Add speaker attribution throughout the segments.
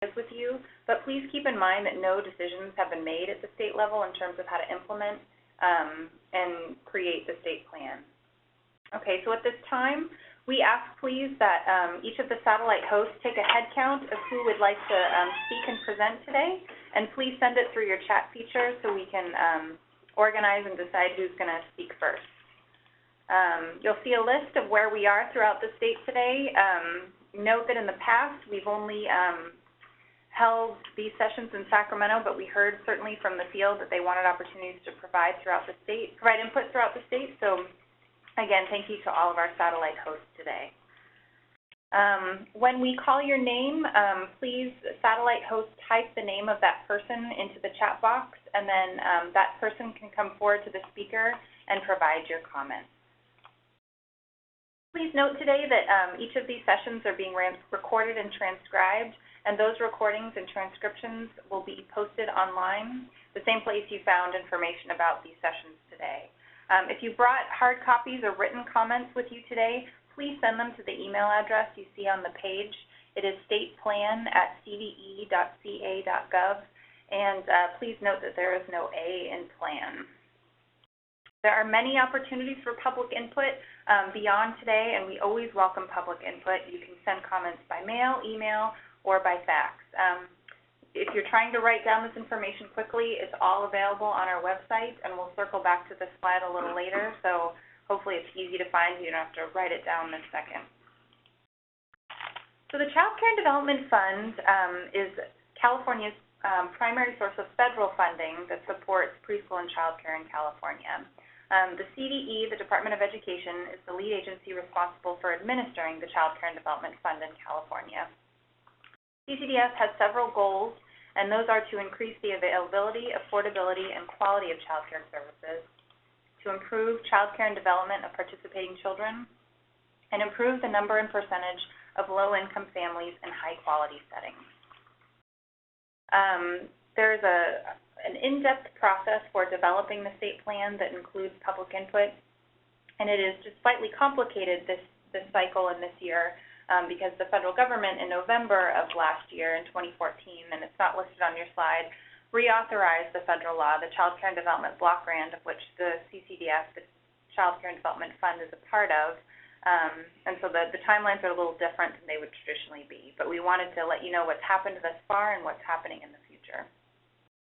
Speaker 1: with you, but please keep in mind that no decisions have been made at the state level in terms of how to implement and create the state plan. Okay, so at this time, we ask please that each of the satellite hosts take a head count of who would like to speak and present today, and please send it through your chat feature so we can organize and decide who's going to speak first. You'll see a list of where we are throughout the state today. Note that in the past, we've only held these sessions in Sacramento, but we heard certainly from the field that they wanted opportunities to provide input throughout the state. So again, thank you to all of our satellite hosts today. When we call your name, please, satellite host, type the name of that person into the chat box, and then that person can come forward to the speaker and provide your comments. Please note today that each of these sessions are being recorded and transcribed, and those recordings and transcriptions will be posted online, the same place you found information about these sessions today. If you brought hard copies or written comments with you today, please send them to the email address you see on the page. It is stateplan@cde.ca.gov, and please note that there is no A in plan. There are many opportunities for public input beyond today, and we always welcome public input. You can send comments by mail, email, or by fax. If you're trying to write down this information quickly, it's all available on our website, and we'll circle back to this slide a little later, so hopefully it's easy to find. You don't have to write it down in a second. So the Child Care and Development Fund is California's primary source of federal funding that supports preschool and child care in California. The CDE, the Department of Education, is the lead agency responsible for administering the Child Care and Development Fund in California. CCDF has several goals, and those are to increase the availability, affordability, and quality of child care services, to improve child care and development of participating children, and improve the number and percentage of low-income families in high-quality settings. There's an in-depth process for developing the state plan that includes public input, and it is just slightly complicated this cycle and this year because the federal government in November of last year, in 2014, and it's not listed on your slide, reauthorized the federal law, the Child Care and Development Block Grant, of which the CCDF, the Child Care and Development Fund, is a part of. And so the timelines are a little different than they would traditionally be. But we wanted to let you know what's happened thus far and what's happening in the future.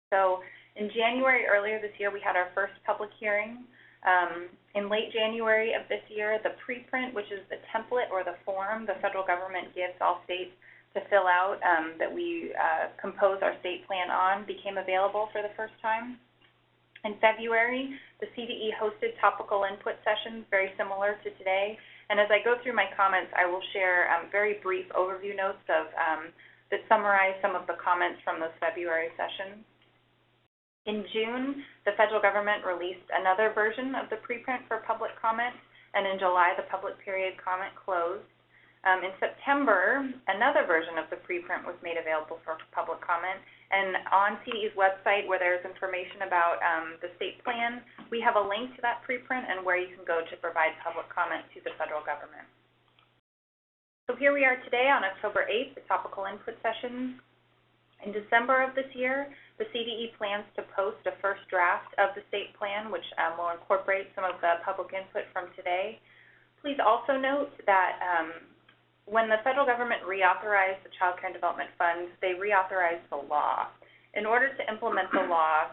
Speaker 1: So in January earlier this year, we had our first public hearing. In late January of this year, the preprint, which is the template or the form the federal government gives all states to fill out that we compose our state plan on, became available for the first time. In February, the CDE hosted topical input sessions very similar to today. And as I go through my comments, I will share very brief overview notes of, that summarize some of the comments from those February sessions. In June, the federal government released another version of the preprint for public comment, and in July, the public period comment closed. In September, another version of the preprint was made available for public comment, and on CDE's website, where there's information about the state plan, we have a link to that preprint and where you can go to provide public comment to the federal government. So here we are today on October 8th, the topical input session. In December of this year, the CDE plans to post a first draft of the state plan, which will incorporate some of the public input from today. Please also note that when the federal government reauthorized the Child Care and Development Fund, they reauthorized the law. In order to implement the law,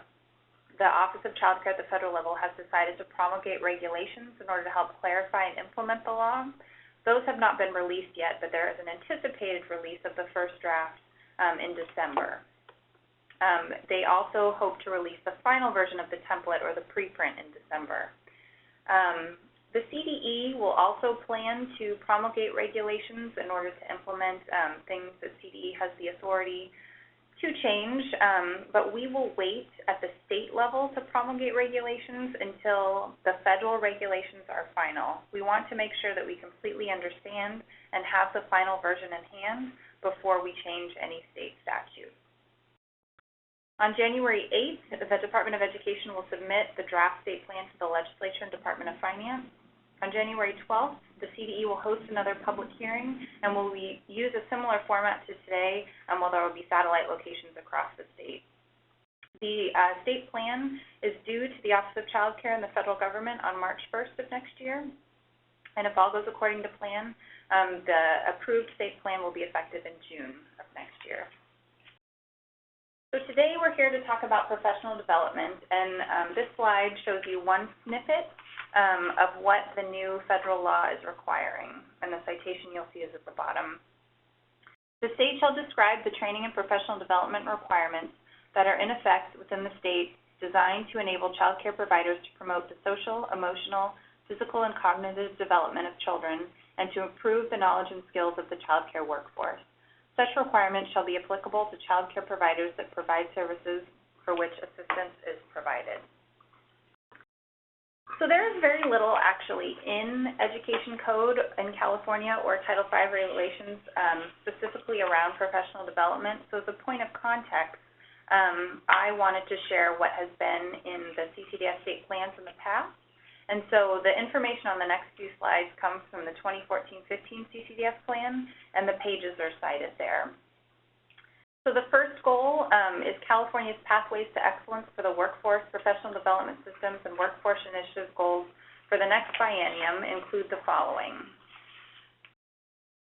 Speaker 1: the Office of Child Care at the federal level has decided to promulgate regulations in order to help clarify and implement the law. Those have not been released yet, but there is an anticipated release of the first draft in December. They also hope to release the final version of the template or the preprint in December. The CDE will also plan to promulgate regulations in order to implement things that CDE has the authority to change, but we will wait at the state level to promulgate regulations until the federal regulations are final. We want to make sure that we completely understand and have the final version in hand before we change any state statute. On January 8th, the Department of Education will submit the draft state plan to the Legislature and Department of Finance. On January 12th, the CDE will host another public hearing and will use a similar format to today, while there will be satellite locations across the state. The state plan is due to the Office of Child Care and the federal government on March 1st of next year. And if all goes according to plan, the approved state plan will be effective in June of next year. So today we're here to talk about professional development, and this slide shows you one snippet of what the new federal law is requiring, and the citation you'll see is at the bottom. The state shall describe the training and professional development requirements that are in effect within the state designed to enable child care providers to promote the social, emotional, physical, and cognitive development of children and to improve the knowledge and skills of the child care workforce. Such requirements shall be applicable to child care providers that provide services for which assistance is provided. So there is very little actually in Education Code in California or Title V regulations specifically around professional development. So as a point of context, I wanted to share what has been in the CCDS state plans in the past. And so the information on the next few slides comes from the 2014-15 CCDS plan, and the pages are cited there. So the first goal is California's Pathways to Excellence for the Workforce, Professional Development Systems, and Workforce Initiative goals for the next biennium include the following.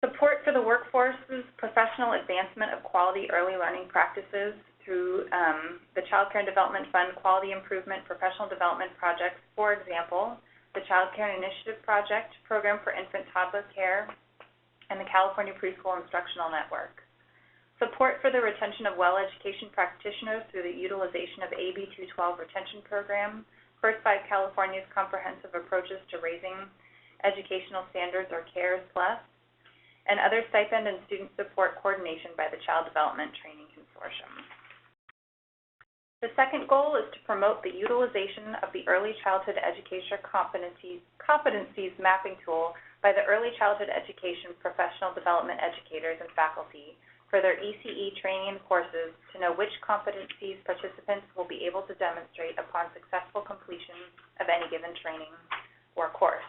Speaker 1: Support for the workforce's professional advancement of quality early learning practices through the Child Care and Development Fund Quality Improvement Professional Development Projects, for example, the Child Care Initiative Project, Program for Infant Toddler Care, and the California Preschool Instructional Network. Support for the retention of well education practitioners through the utilization of AB 212 retention program, First by California's comprehensive approaches to raising educational standards, or CARES Plus, and other stipend and student support coordination by the Child Development Training Consortium. The second goal is to promote the utilization of the Early Childhood Education Competencies Mapping Tool by the Early Childhood Education Professional Development Educators and faculty for their ECE training and courses to know which competencies participants will be able to demonstrate upon successful completion of any given training or course.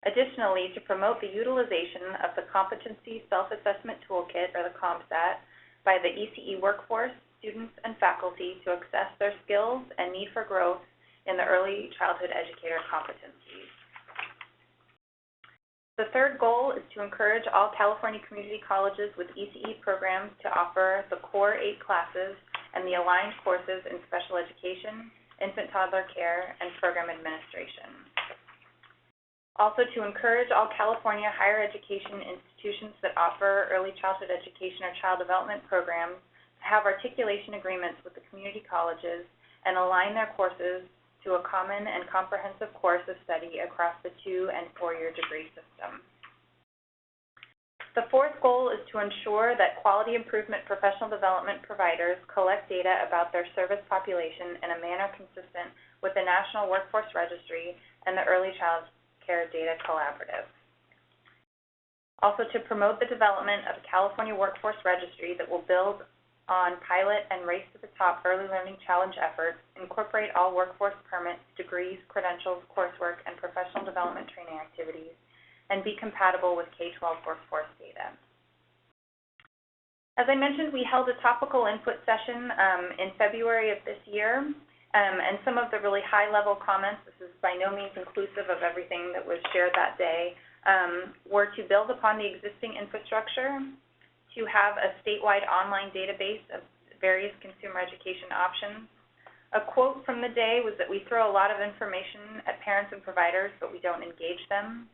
Speaker 1: Additionally, to promote the utilization of the Competency Self-Assessment Toolkit, or the CompSAT, by the ECE workforce, students, and faculty to assess their skills and need for growth in the early childhood educator competencies. The third goal is to encourage all California community colleges with ECE programs to offer the core 8 classes and the aligned courses in special education, infant toddler care, and program administration. Also, to encourage all California higher education institutions that offer early childhood education or child development programs to have articulation agreements with the community colleges and align their courses to a common and comprehensive course of study across the 2- and 4-year degree system. The fourth goal is to ensure that quality improvement professional development providers collect data about their service population in a manner consistent with the National Workforce Registry and the Early Child Care Data Collaborative. Also, to promote the development of a California Workforce Registry that will build on pilot and Race to the Top Early Learning Challenge efforts, incorporate all workforce permits, degrees, credentials, coursework, and professional development training activities, and be compatible with K-12 workforce data. As I mentioned, we held a topical input session in February of this year, and some of the really high-level comments, this is by no means inclusive of everything that was shared that day, were to build upon the existing infrastructure, to have a statewide online database of various consumer education options. A quote from the day was that we throw a lot of information at parents and providers, but we don't engage them.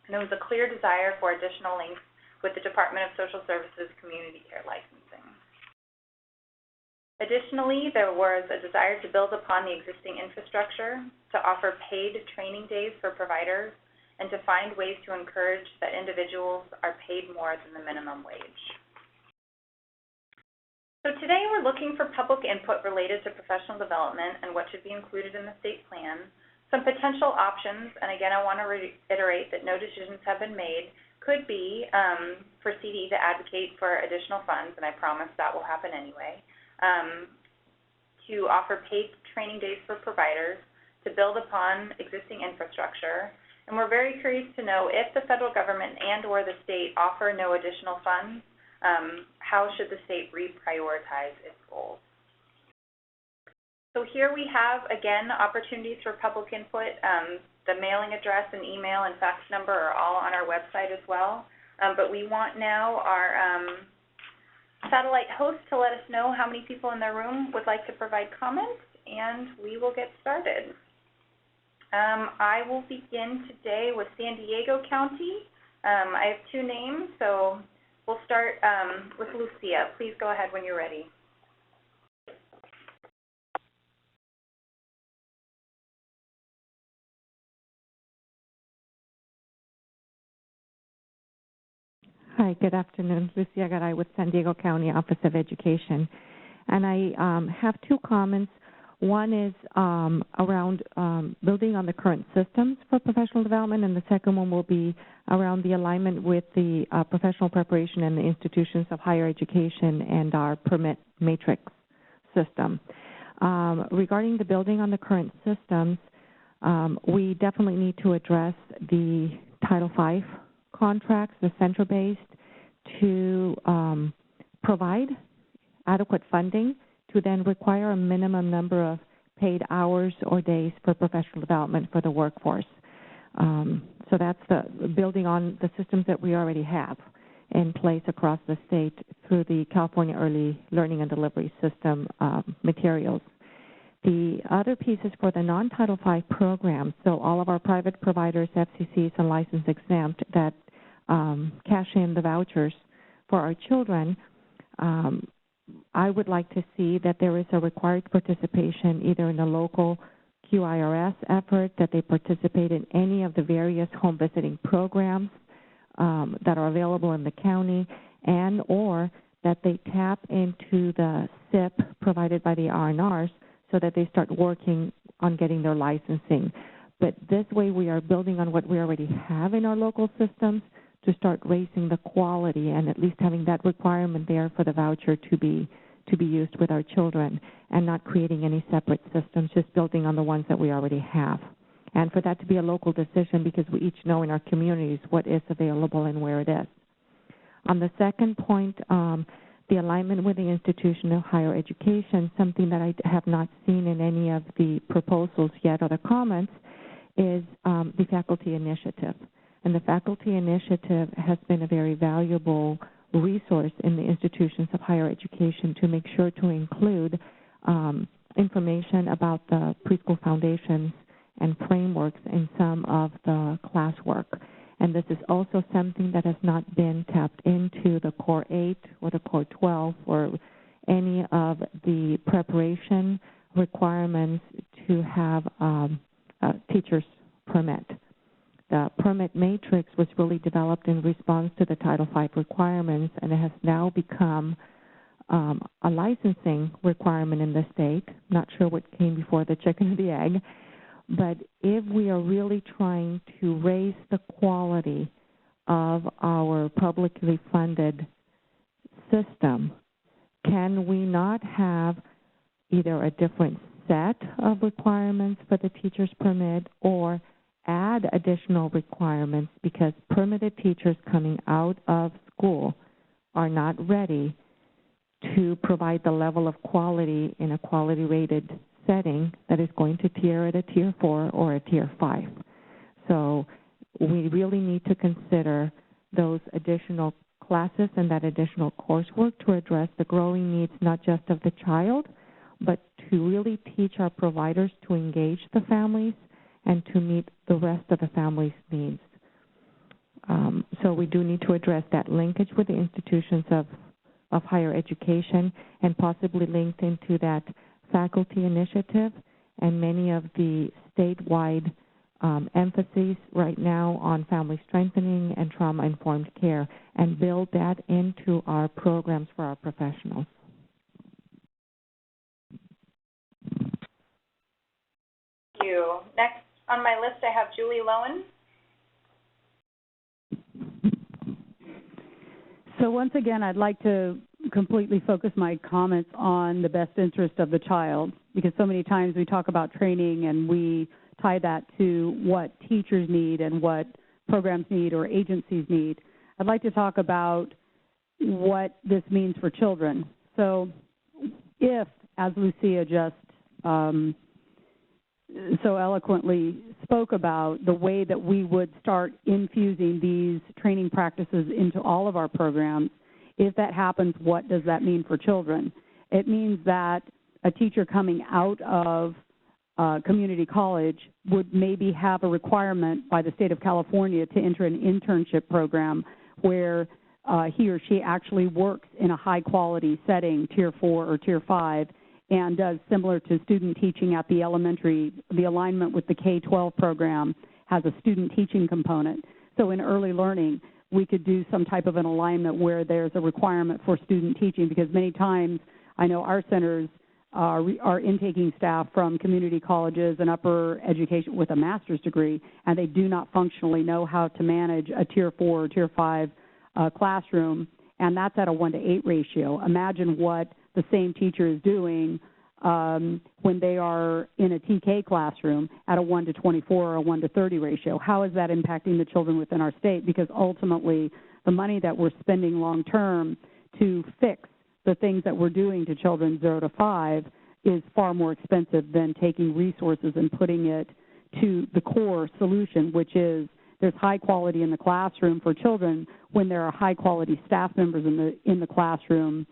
Speaker 1: And there was a clear desire for additional links with the Department of Social Services Community Care Licensing. Additionally, there was a desire to build upon the existing infrastructure, to offer paid training days for providers, and to find ways to encourage that individuals are paid more than the minimum wage. So today we're looking for public input related to professional development and what should be included in the state plan, some potential options, and again I want to reiterate that no decisions have been made, could be for CDE to advocate for additional funds, and I promise that will happen anyway, to offer paid training days for providers, to build upon existing infrastructure, and we're very curious to know if the federal government and/or the state offer no additional funds, how should the state reprioritize its goals? So here we have, again, opportunities for public input. The mailing address and email and fax number are all on our website as well. But we want now our satellite host to let us know how many people in the room would like to provide comments, and we will get started. I will begin today with San Diego County. I have two names, so we'll start with Lucia. Please go ahead when you're ready.
Speaker 2: Hi, good afternoon. Lucia Garay with San Diego County Office of Education. And I have two comments. One is around building on the current systems for professional development, and the second one will be around the alignment with the professional preparation and the institutions of higher education and our permit matrix system. Regarding the building on the current systems, we definitely need to address the Title V contracts, the center-based, to provide adequate funding to then require a minimum number of paid hours or days for professional development for the workforce. So that's the building on the systems that we already have in place across the state through the California Early Learning and Delivery System materials. The other piece is for the non-Title V programs, so all of our private providers, FCCs, and license exempt that cash in the vouchers for our children. I would like to see that there is a required participation either in the local QIRS effort, that they participate in any of the various home visiting programs that are available in the county, and or that they tap into the SIP provided by the RNRs so that they start working on getting their licensing. But this way we are building on what we already have in our local systems to start raising the quality and at least having that requirement there for the voucher to be used with our children, and not creating any separate systems, just building on the ones that we already have. And for that to be a local decision, because we each know in our communities what is available and where it is. On the second point, the alignment with the institution of higher education, something that I have not seen in any of the proposals yet or the comments, is the faculty initiative. And the faculty initiative has been a very valuable resource in the institutions of higher education to make sure to include information about the preschool foundations and frameworks in some of the classwork. And this is also something that has not been tapped into the Core 8 or the Core 12 or any of the preparation requirements to have a teacher's permit. The permit matrix was really developed in response to the Title V requirements, and it has now become a licensing requirement in the state. Not sure what came before the chicken or the egg. But if we are really trying to raise the quality of our publicly funded system, can we not have either a different set of requirements for the teacher's permit or add additional requirements, because permitted teachers coming out of school are not ready to provide the level of quality in a quality-rated setting that is going to tier at a Tier 4 or a Tier 5. So we really need to consider those additional classes and that additional coursework to address the growing needs not just of the child, but to really teach our providers to engage the families and to meet the rest of the family's needs. So we do need to address that linkage with the institutions of higher education, and possibly linked into that faculty initiative and many of the statewide emphases right now on family strengthening and trauma-informed care, and build that into our programs for our professionals.
Speaker 1: Thank you. Next on my list, I have Julie Lowen.
Speaker 3: So once again, I'd like to completely focus my comments on the best interest of the child. because so many times we talk about training and we tie that to what teachers need and what programs need or agencies need. I'd like to talk about what this means for children. So if, as Lucia just so eloquently spoke about, the way that we would start infusing these training practices into all of our programs, if that happens, what does that mean for children? It means that a teacher coming out of community college would maybe have a requirement by the state of California to enter an internship program where he or she actually works in a high-quality setting, Tier 4 or Tier 5, and does similar to student teaching at the elementary. The alignment with the K-12 program has a student teaching component. So in early learning, we could do some type of an alignment where there's a requirement for student teaching, because many times I know our centers are intaking staff from community colleges and upper education with a master's degree, and they do not functionally know how to manage a Tier 4 or Tier 5 classroom, and that's at a 1-to-8 ratio. Imagine what the same teacher is doing when they are in a TK classroom at a 1-to-24 or a 1-to-30 ratio. How is that impacting the children within our state? Because ultimately, the money that we're spending long-term to fix the things that we're doing to children 0 to 5 is far more expensive than taking resources and putting it to the core solution, which is there's high quality in the classroom for children when there are high quality staff members in the classroom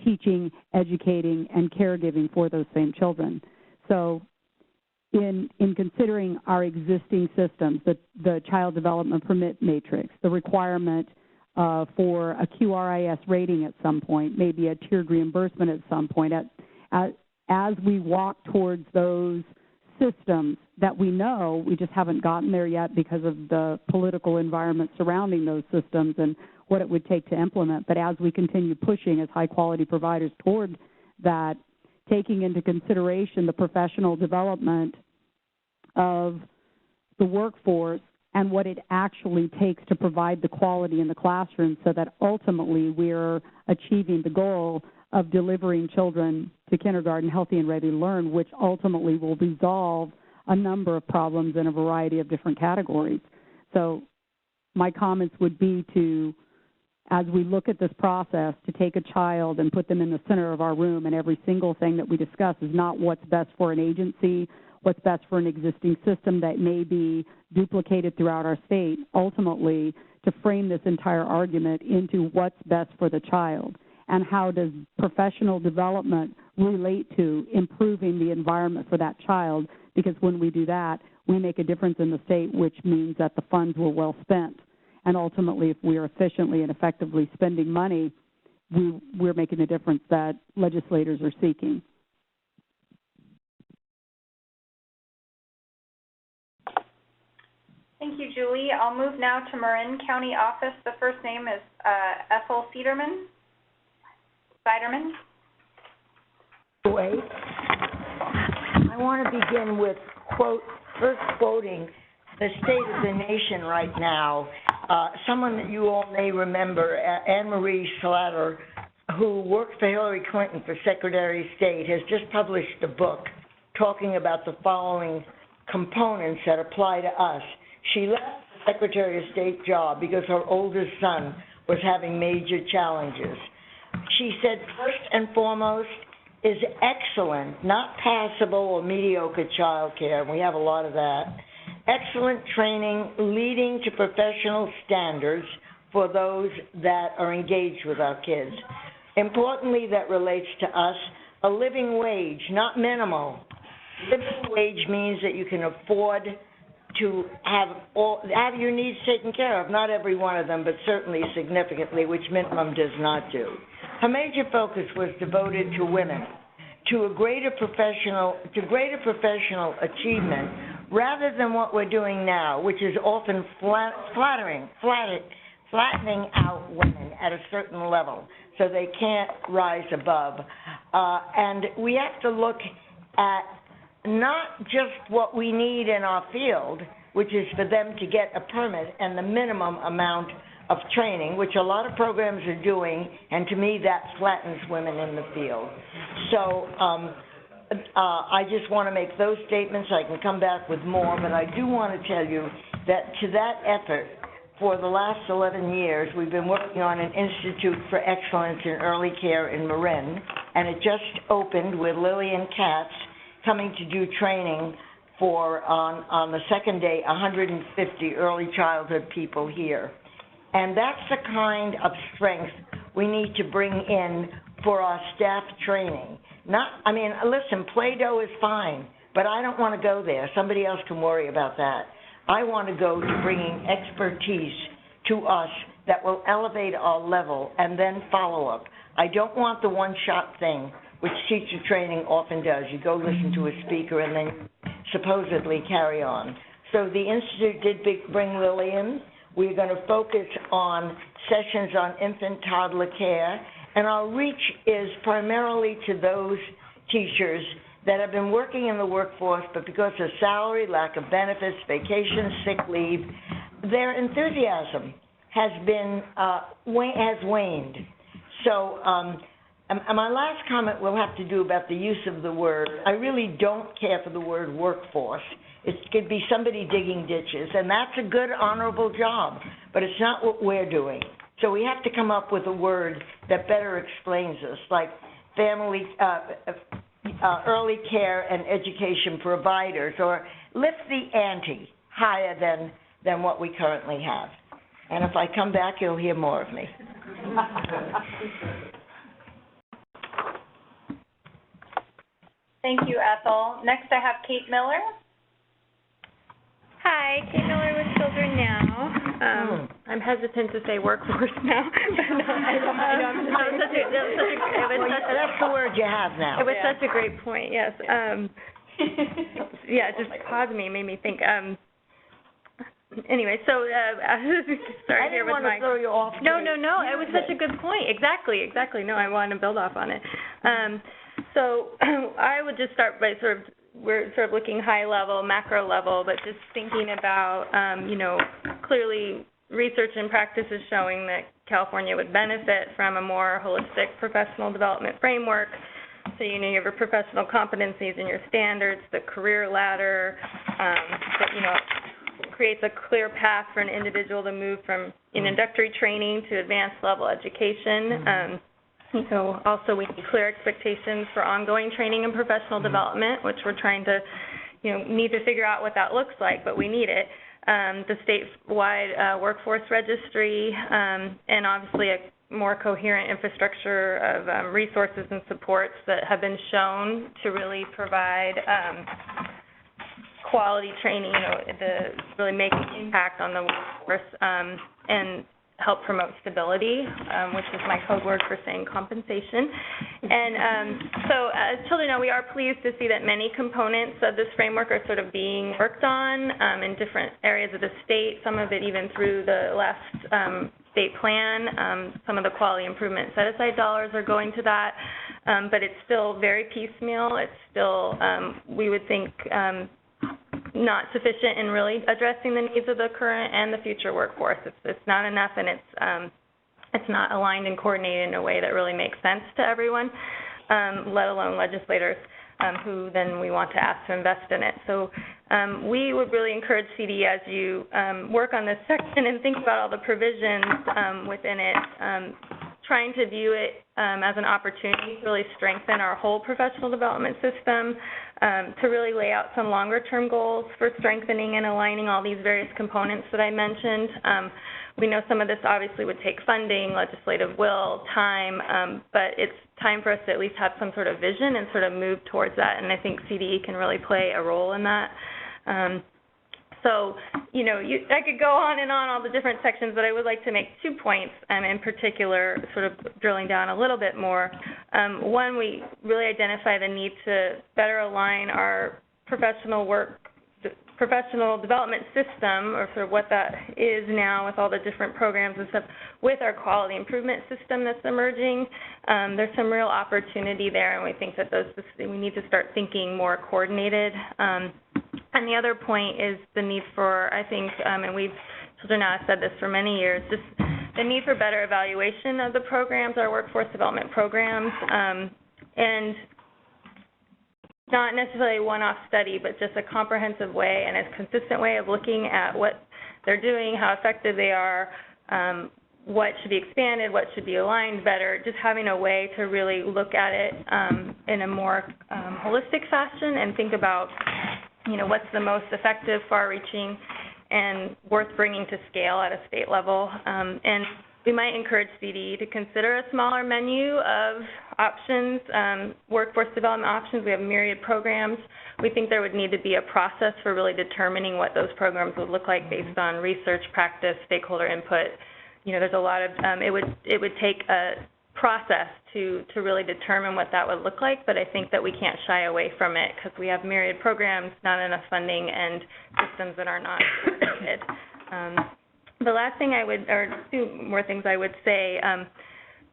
Speaker 3: teaching, educating, and caregiving for those same children. So in considering our existing systems, the Child Development Permit Matrix, the requirement for a QRIS rating at some point, maybe a tiered reimbursement at some point, as we walk towards those systems that we know, we just haven't gotten there yet because of the political environment surrounding those systems and what it would take to implement. But as we continue pushing as high-quality providers toward that, taking into consideration the professional development of the workforce and what it actually takes to provide the quality in the classroom so that ultimately we're achieving the goal of delivering children to kindergarten healthy and ready to learn, which ultimately will resolve a number of problems in a variety of different categories. So my comments would be to, as we look at this process, to take a child and put them in the center of our room, and every single thing that we discuss is not what's best for an agency, what's best for an existing system that may be duplicated throughout our state, ultimately to frame this entire argument into what's best for the child and how does professional development relate to improving the environment for that child, because when we do that, we make a difference in the state, which means that the funds were well spent. And ultimately, if we are efficiently and effectively spending money, we're making the difference that legislators are seeking.
Speaker 1: Thank you, Julie. I'll move now to Marin County office. The first name is Ethel Siderman.
Speaker 4: Wait. I want to begin with first quoting the state of the nation right now. Someone that you all may remember, Anne-Marie Slatter, who worked for Hillary Clinton for Secretary of State, has just published a book talking about the following components that apply to us. She left the Secretary of State job because her oldest son was having major challenges. She said, first and foremost, is excellent, not passable or mediocre child care. We have a lot of that. Excellent training leading to professional standards for those that are engaged with our kids. Importantly, that relates to us, a living wage, not minimal. Living wage means that you can afford to have your needs taken care of, not every one of them, but certainly significantly, which minimum does not do. Her major focus was devoted to women, to greater professional achievement, rather than what we're doing now, which is often flattening out women at a certain level so they can't rise above. And we have to look at not just what we need in our field, which is for them to get a permit and the minimum amount of training, which a lot of programs are doing, and to me that flattens women in the field. So I just want to make those statements. I can come back with more, but I do want to tell you that to that effort, for the last 11 years, we've been working on an Institute for Excellence in Early Care in Marin, and it just opened with Lillian Katz coming to do training for, on the second day, 150 early childhood people here. And that's the kind of strength we need to bring in for our staff training. Listen, Play-Doh is fine, but I don't want to go there. Somebody else can worry about that. I want to go to bringing expertise to us that will elevate our level and then follow up. I don't want the one-shot thing, which teacher training often does. You go listen to a speaker and then supposedly carry on. So the Institute did bring Lillian. We're going to focus on sessions on infant toddler care, and our reach is primarily to those teachers that have been working in the workforce, but because of salary, lack of benefits, vacation, sick leave, their enthusiasm has waned. So my last comment will have to do about the use of the word. I really don't care for the word workforce. It could be somebody digging ditches, and that's a good, honorable job, but it's not what we're doing. So we have to come up with a word that better explains us, like family, early care and education providers, or lift the ante higher than what we currently have. And if I come back, you'll hear more of me.
Speaker 1: Thank you, Ethel. Next, I have Kate Miller.
Speaker 5: Hi, Kate Miller with Children Now. I'm hesitant to say workforce now.
Speaker 4: That's the word you have now.
Speaker 5: It was such a great point, yes. Yeah, it just paused me, made me think. Anyway, so sorry.
Speaker 4: I didn't want to throw you off.
Speaker 5: No, it was such a good point. Exactly. No, I want to build off on it. So I would just start by we're sort of looking high level, macro level, but just thinking about, clearly research and practice is showing that California would benefit from a more holistic professional development framework. So, you have your professional competencies and your standards, the career ladder, that, creates a clear path for an individual to move from introductory training to advanced level education. Also we need clear expectations for ongoing training and professional development, which we're trying to, need to figure out what that looks like, but we need it. The statewide workforce registry, and obviously a more coherent infrastructure of resources and supports that have been shown to really provide quality training, really make an impact on the workforce, and help promote stability, which is my code word for saying compensation. And so as Children Know, we are pleased to see that many components of this framework are sort of being worked on in different areas of the state, some of it even through the last state plan. Some of the quality improvement set-aside dollars are going to that, but it's still very piecemeal. It's still, we would think, not sufficient in really addressing the needs of the current and the future workforce. It's not enough, and it's not aligned and coordinated in a way that really makes sense to everyone, let alone legislators who then we want to ask to invest in it. So we would really encourage CD as you work on this section and think about all the provisions within it, trying to view it as an opportunity to really strengthen our whole professional development system, to really lay out some longer-term goals for strengthening and aligning all these various components that I mentioned. We know some of this obviously would take funding, legislative will, time, but it's time for us to at least have some sort of vision and sort of move towards that, and I think CDE can really play a role in that. So, I could go on and on all the different sections, but I would like to make 2 points in particular, sort of drilling down a little bit more. One, we really identify the need to better align our professional development system, or sort of what that is now with all the different programs and stuff, with our quality improvement system that's emerging. There's some real opportunity there, and we think that we need to start thinking more coordinated. And the other point is the need for, I think, and Children Now have said this for many years, just the need for better evaluation of the programs, our workforce development programs, and not necessarily a one-off study, but just a comprehensive way and a consistent way of looking at what they're doing, how effective they are, what should be expanded, what should be aligned better, just having a way to really look at it in a more holistic fashion and think about, what's the most effective, far-reaching, and worth bringing to scale at a state level. And we might encourage CDE to consider a smaller menu of options, workforce development options. We have myriad programs. We think there would need to be a process for really determining what those programs would look like based on research, practice, stakeholder input. There's a lot of, it would take a process to really determine what that would look like, but I think that we can't shy away from it because we have myriad programs, not enough funding, and systems that are not coordinated. The last thing or two more things I would say,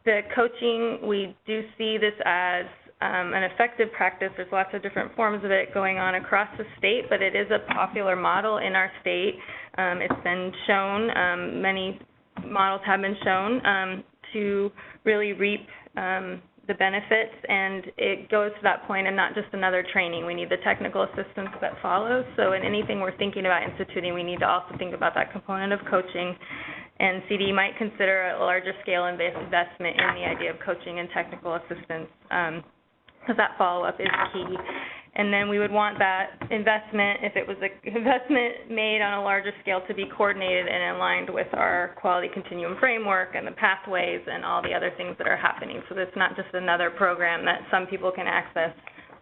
Speaker 5: the coaching, we do see this as an effective practice. There's lots of different forms of it going on across the state, but it is a popular model in our state. It's been shown, many models have been shown to really reap the benefits, and it goes to that point and not just another training. We need the technical assistance that follows. So in anything we're thinking about instituting, we need to also think about that component of coaching. And CDE might consider a larger scale investment in the idea of coaching and technical assistance because that follow-up is key. And then we would want that investment, if it was an investment made on a larger scale, to be coordinated and aligned with our quality continuum framework and the pathways and all the other things that are happening. So it's not just another program that some people can access,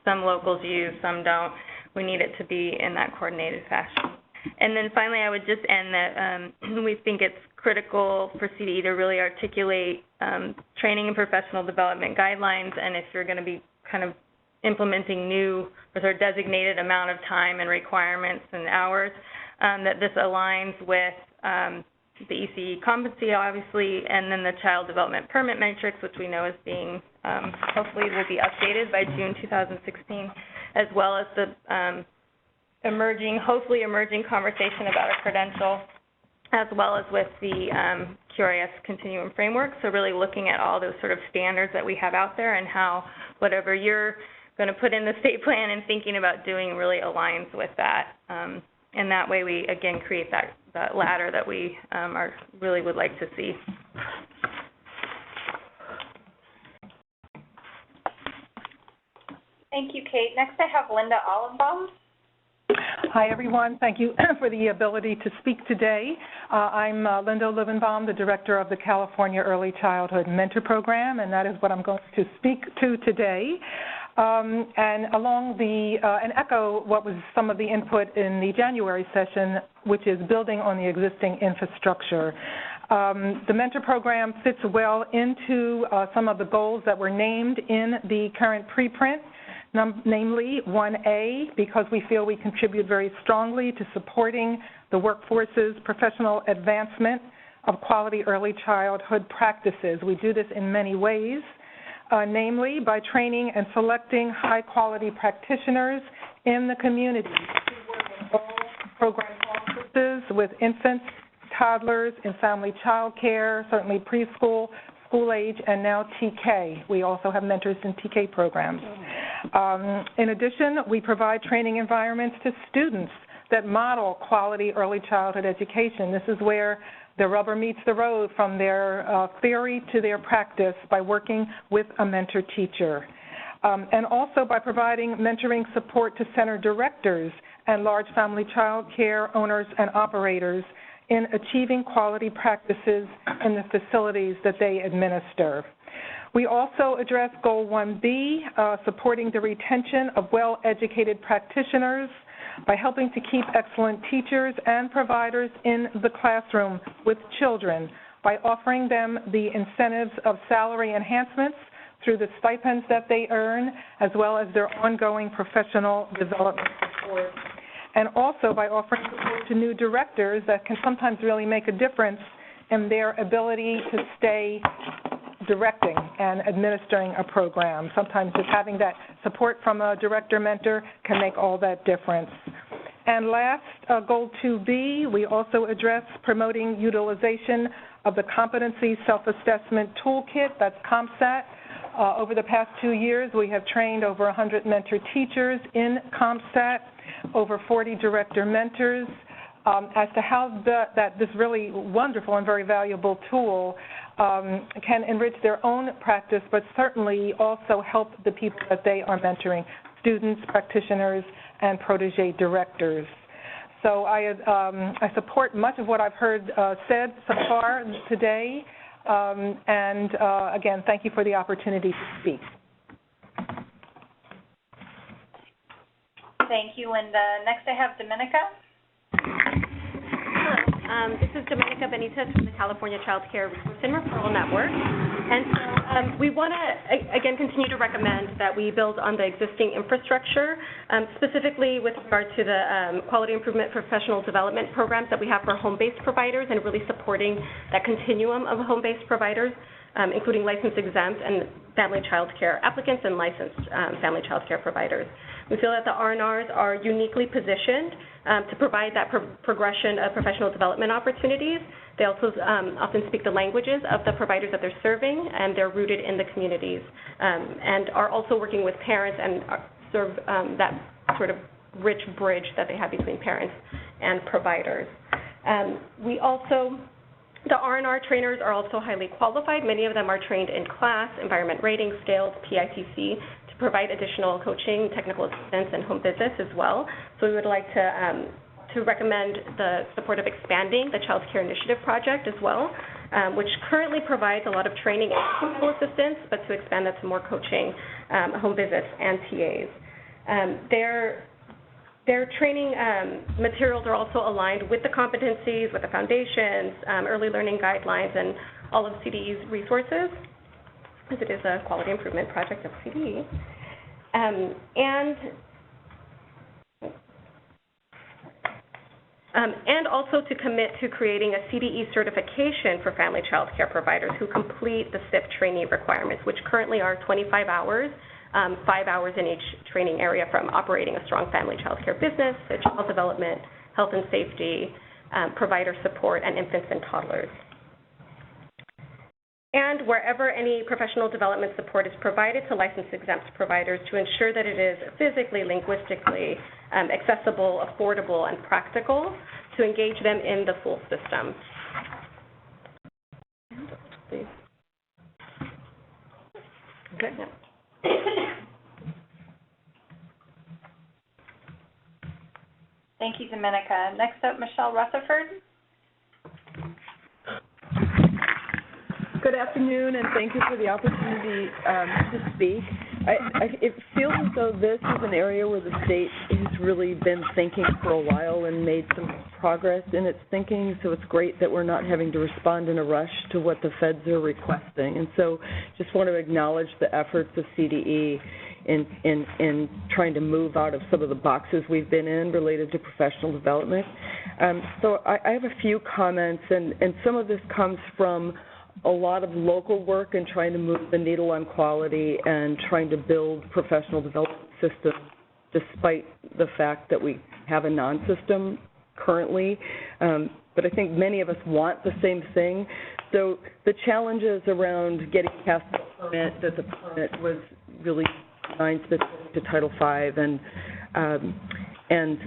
Speaker 5: some locals use, some don't. We need it to be in that coordinated fashion. And then finally, I would just end that we think it's critical for CDE to really articulate training and professional development guidelines, and if you're going to be kind of implementing new or sort of designated amount of time and requirements and hours, that this aligns with the ECE competency, obviously, and then the child development permit matrix, which we know is being, hopefully will be updated by June 2016, as well as the hopefully emerging conversation about a credential, as well as with the QRIS continuum framework. So really looking at all those sort of standards that we have out there and how whatever you're going to put in the state plan and thinking about doing really aligns with that. And that way we, again, create that ladder that we really would like to see.
Speaker 1: Thank you, Kate. Next I have Linda Olivenbaum.
Speaker 6: Hi, everyone. Thank you for the ability to speak today. I'm Linda Olivenbaum, the director of the California Early Childhood Mentor Program, and that is what I'm going to speak to today. And echo what was some of the input in the January session, which is building on the existing infrastructure. The mentor program fits well into some of the goals that were named in the current preprint, namely 1A, because we feel we contribute very strongly to supporting the workforce's professional advancement of quality early childhood practices. We do this in many ways, namely by training and selecting high-quality practitioners in the community who work in all program offices with infants, toddlers, in family child care, certainly preschool, school age, and now TK. We also have mentors in TK programs. In addition, we provide training environments to students that model quality early childhood education. This is where the rubber meets the road from their theory to their practice by working with a mentor teacher. And also by providing mentoring support to center directors and large family child care owners and operators in achieving quality practices in the facilities that they administer. We also address Goal 1B, supporting the retention of well-educated practitioners by helping to keep excellent teachers and providers in the classroom with children by offering them the incentives of salary enhancements through the stipends that they earn, as well as their ongoing professional development support. And also by offering support to new directors that can sometimes really make a difference in their ability to stay directing and administering a program. Sometimes just having that support from a director mentor can make all that difference. And last, Goal 2B, we also address promoting utilization of the Competency Self-Assessment Toolkit, that's CompSAT, Over the past 2 years, we have trained over 100 mentor teachers in CompStat, over 40 director mentors, as to how this really wonderful and very valuable tool can enrich their own practice, but certainly also help the people that they are mentoring, students, practitioners, and protege directors. So I support much of what I've heard said so far today, and again, thank you for the opportunity to speak.
Speaker 1: Thank you, Linda. Next I have Dominica.
Speaker 7: This is Dominica Benitez from the California Child Care Resource and Referral Network. And so we want to, again, continue to recommend that we build on the existing infrastructure, specifically with regard to the quality improvement professional development programs that we have for home-based providers and really supporting that continuum of home-based providers, including licensed exempt and family child care applicants and licensed family child care providers. We feel that the R&Rs are uniquely positioned to provide that progression of professional development opportunities. They also often speak the languages of the providers that they're serving, and they're rooted in the communities, and are also working with parents and serve that sort of rich bridge that they have between parents and providers. The R&R trainers are also highly qualified. Many of them are trained in class, environment rating scales, PITC, to provide additional coaching, technical assistance, and home visits as well. So we would like to recommend the support of expanding the Child Care Initiative Project as well, which currently provides a lot of training and technical assistance, but to expand that to more coaching, home visits, and TAs. Their training materials are also aligned with the competencies, with the foundations, early learning guidelines, and all of CDE's resources, as it is a quality improvement project of CDE. And also to commit to creating a CDE certification for family child care providers who complete the SIP training requirements, which currently are 25 hours, 5 hours in each training area, from operating a strong family child care business, child development, health and safety, provider support, and infants and toddlers. And wherever any professional development support is provided to licensed exempt providers, to ensure that it is physically, linguistically accessible, affordable, and practical to engage them in the full system.
Speaker 6: Okay.
Speaker 7: Yeah.
Speaker 1: Thank you, Dominica. Next up, Michelle Rutherford.
Speaker 8: Good afternoon, and thank you for the opportunity to speak. It feels as though this is an area where the state has really been thinking for a while and made some progress in its thinking, so it's great that we're not having to respond in a rush to what the feds are requesting. And so just want to acknowledge the efforts of CDE in trying to move out of some of the boxes we've been in related to professional development. So I have a few comments, and some of this comes from a lot of local work and trying to move the needle on quality and trying to build professional development systems despite the fact that we have a non-system currently. But I think many of us want the same thing. So the challenges around getting past the permit, that the permit was really designed specific to Title V, and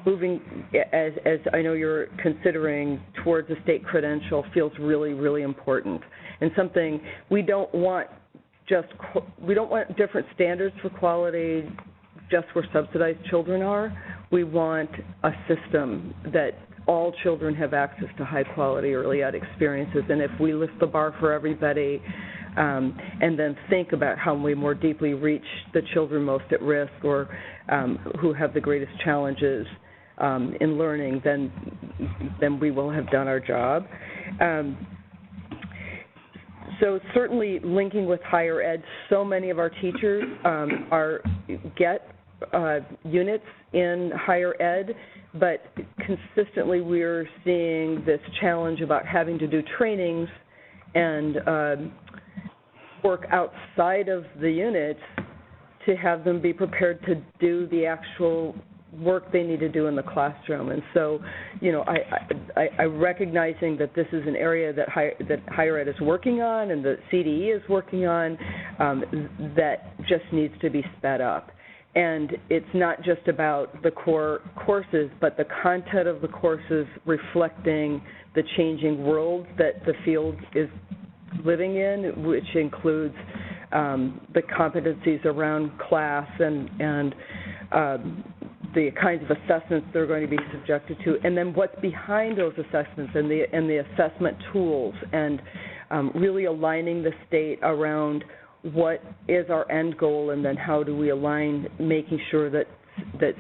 Speaker 8: moving, as I know you're considering, towards a state credential feels really, really important, and something we don't want different standards for quality just where subsidized children are. We want a system that all children have access to high-quality early ed experiences, and if we lift the bar for everybody and then think about how we more deeply reach the children most at risk or who have the greatest challenges in learning, then we will have done our job. So certainly linking with higher ed, so many of our teachers get units in higher ed, but consistently we're seeing this challenge about having to do trainings and work outside of the units to have them be prepared to do the actual work they need to do in the classroom. And so, you know, I recognizing that this is an area that higher ed is working on and the CDE is working on, that just needs to be sped up. And it's not just about the core courses, but the content of the courses reflecting the changing world that the field is living in, which includes the competencies around class and the kinds of assessments they're going to be subjected to, and then what's behind those assessments and the assessment tools, and really aligning the state around what is our end goal, and then how do we align making sure that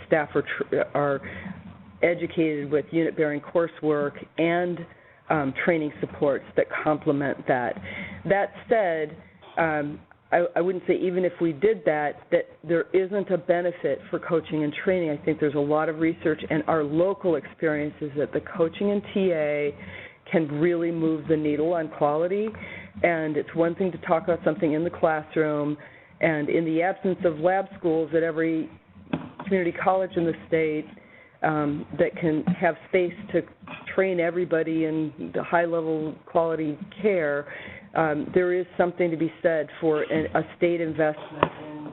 Speaker 8: staff are educated with unit-bearing coursework and training supports that complement that. That said, I wouldn't say even if we did that there isn't a benefit for coaching and training. I think there's a lot of research and our local experiences that the coaching and TA can really move the needle on quality. And it's one thing to talk about something in the classroom, and in the absence of lab schools at every community college in the state that can have space to train everybody in the high-level quality care, there is something to be said for a state investment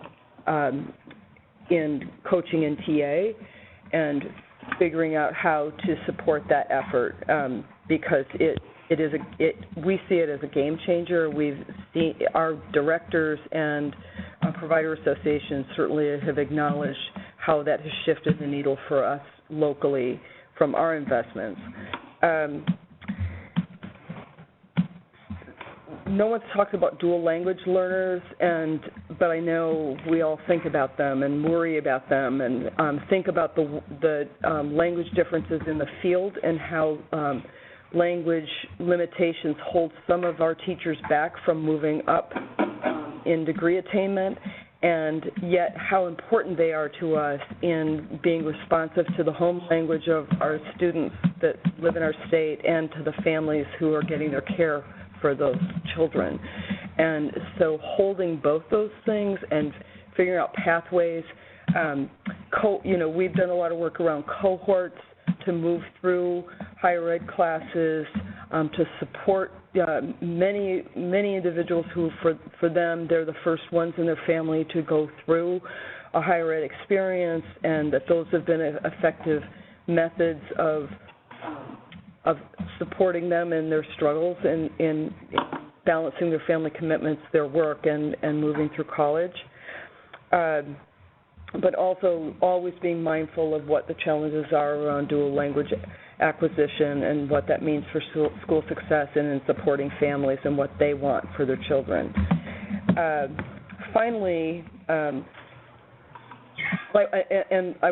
Speaker 8: in coaching and TA and figuring out how to support that effort, because we see it as a game changer. We've seen our directors and provider associations certainly have acknowledged how that has shifted the needle for us locally from our investments. No one's talked about dual language learners, but I know we all think about them and worry about them, and think about the language differences in the field and how language limitations hold some of our teachers back from moving up in degree attainment, and yet how important they are to us in being responsive to the home language of our students that live in our state and to the families who are getting their care for those children. And so holding both those things and figuring out pathways, we've done a lot of work around cohorts to move through higher ed classes, to support many individuals who, for them, they're the first ones in their family to go through a higher ed experience, and that those have been effective methods of supporting them in their struggles and in balancing their family commitments, their work, and moving through college. But also always being mindful of what the challenges are around dual language acquisition and what that means for school success and in supporting families and what they want for their children. Finally, I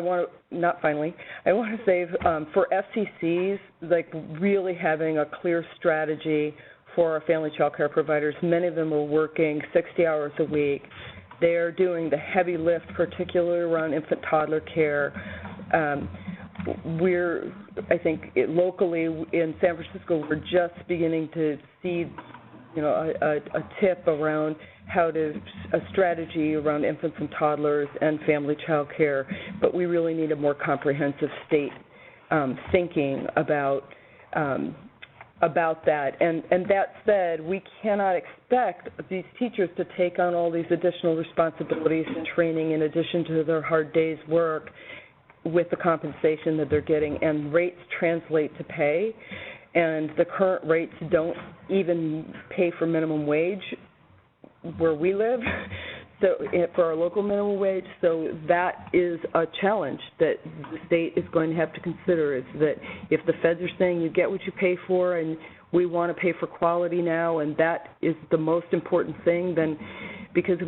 Speaker 8: want to say for FCCs, like really having a clear strategy for our family child care providers. Many of them are working 60 hours a week. They're doing the heavy lift, particularly around infant toddler care. I think locally in San Francisco, we're just beginning to see, a tip around a strategy around infants and toddlers and family child care, but we really need a more comprehensive state thinking about that. And that said, we cannot expect these teachers to take on all these additional responsibilities and training in addition to their hard day's work with the compensation that they're getting, and rates translate to pay, and the current rates don't even pay for minimum wage where we live, so for our local minimum wage. So that is a challenge that the state is going to have to consider, is that if the feds are saying you get what you pay for and we want to pay for quality now, and that is the most important thing, then because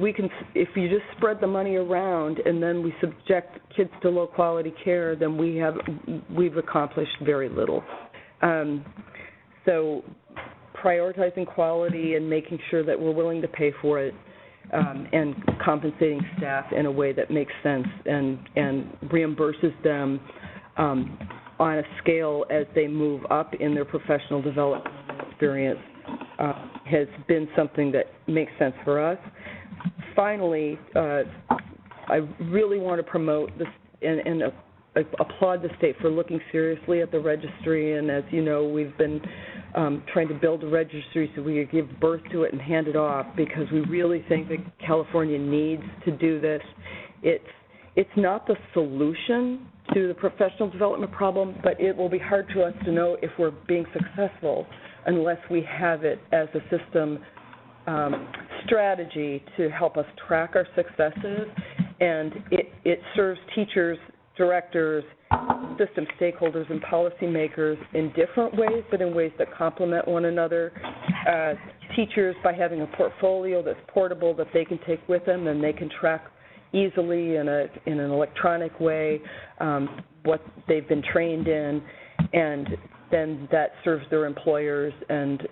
Speaker 8: if you just spread the money around and then we subject kids to low quality care, then we've accomplished very little. So prioritizing quality and making sure that we're willing to pay for it, and compensating staff in a way that makes sense and reimburses them on a scale as they move up in their professional development experience has been something that makes sense for us. Finally, I really want to promote this, and applaud the state for looking seriously at the registry, and as you know, we've been trying to build a registry so we could give birth to it and hand it off, because we really think that California needs to do this. It's not the solution to the professional development problem, but it will be hard to us to know if we're being successful unless we have it as a system strategy to help us track our successes. And it serves teachers, directors, system stakeholders, and policymakers in different ways, but in ways that complement one another. Teachers, by having a portfolio that's portable that they can take with them, and they can track easily in an electronic way what they've been trained in, and then that serves their employers and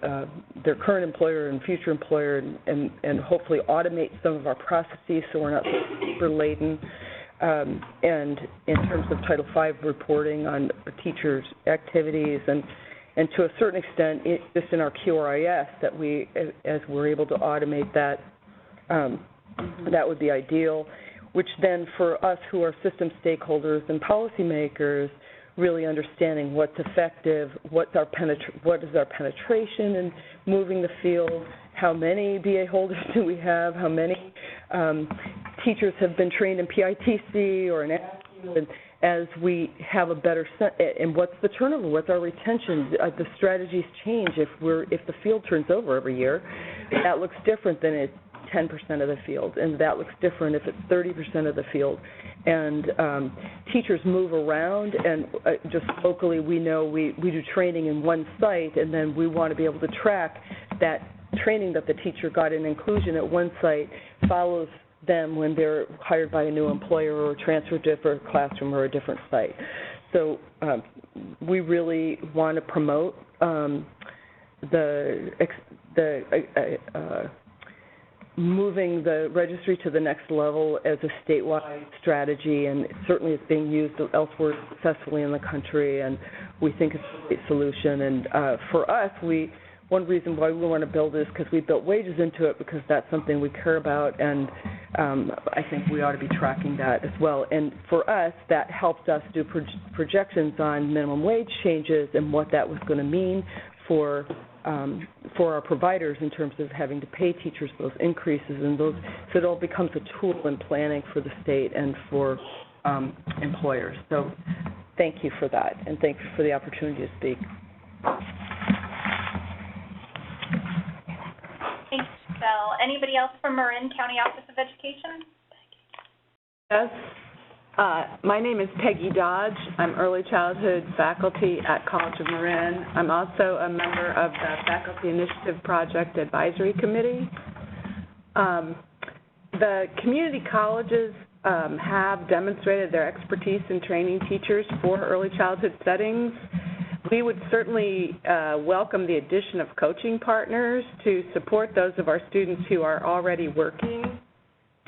Speaker 8: their current employer and future employer, and hopefully automate some of our processes so we're not so paper laden. And in terms of Title V reporting on teachers' activities, and to a certain extent, just in our QRIS, that we, as we're able to automate that, that would be ideal, which then for us who are system stakeholders and policymakers, really understanding what's effective, what is our penetration in moving the field, how many BA holders do we have, how many teachers have been trained in PITC or in ASCII, and as we have a better sense, and what's the turnover, what's our retention, the strategies change if the field turns over every year. That looks different than it's 10% of the field, and that looks different if it's 30% of the field. And teachers move around, and just locally we know we do training in one site, and then we want to be able to track that training that the teacher got in inclusion at one site follows them when they're hired by a new employer or transferred to a different classroom or a different site. So we really want to promote moving the registry to the next level as a statewide strategy, and certainly it's being used elsewhere successfully in the country, and we think it's a great solution. And for us, one reason why we want to build this is because we built wages into it, because that's something we care about, and I think we ought to be tracking that as well. And for us, that helped us do projections on minimum wage changes and what that was going to mean for our providers in terms of having to pay teachers those increases, and those, so it all becomes a tool in planning for the state and for employers. So thank you for that, and thank you for the opportunity to speak.
Speaker 1: Thanks, Michelle. Anybody else from Marin County Office of Education?
Speaker 9: Yes. My name is Peggy Dodge. I'm early childhood faculty at College of Marin. I'm also a member of the Faculty Initiative Project Advisory Committee. The community colleges have demonstrated their expertise in training teachers for early childhood settings. We would certainly welcome the addition of coaching partners to support those of our students who are already working.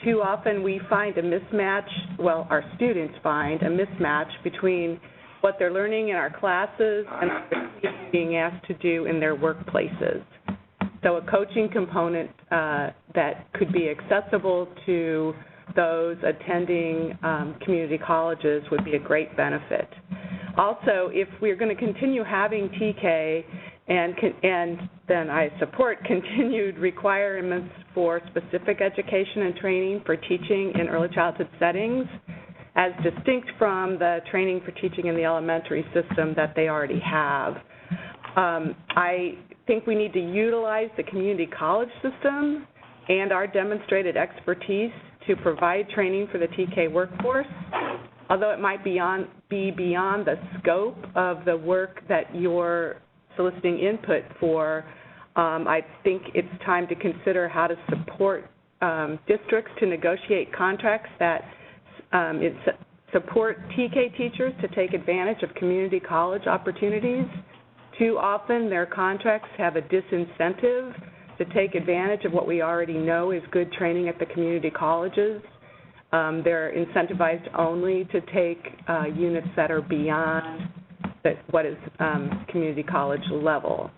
Speaker 9: Too often we find a mismatch, well, our students find a mismatch between what they're learning in our classes and what they're being asked to do in their workplaces. So a coaching component that could be accessible to those attending community colleges would be a great benefit. Also, if we're going to continue having TK, and then I support continued requirements for specific education and training for teaching in early childhood settings, as distinct from the training for teaching in the elementary system that they already have. I think we need to utilize the community college system and our demonstrated expertise to provide training for the TK workforce. Although it might be beyond the scope of the work that you're soliciting input for, I think it's time to consider how to support districts to negotiate contracts that support TK teachers to take advantage of community college opportunities. Too often their contracts have a disincentive to take advantage of what we already know is good training at the community colleges. They're incentivized only to take units that are beyond what is community college level,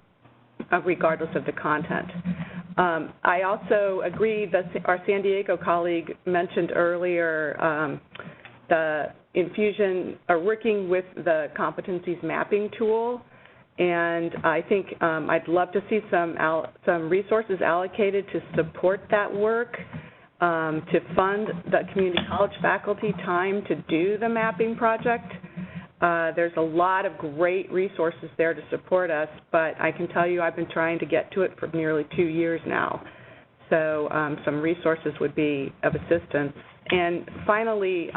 Speaker 9: regardless of the content. I also agree that our San Diego colleague mentioned earlier the infusion, or working with the competencies mapping tool, and I think I'd love to see some resources allocated to support that work, to fund the community college faculty time to do the mapping project. There's a lot of great resources there to support us, but I can tell you I've been trying to get to it for nearly 2 years now. So some resources would be of assistance. And finally,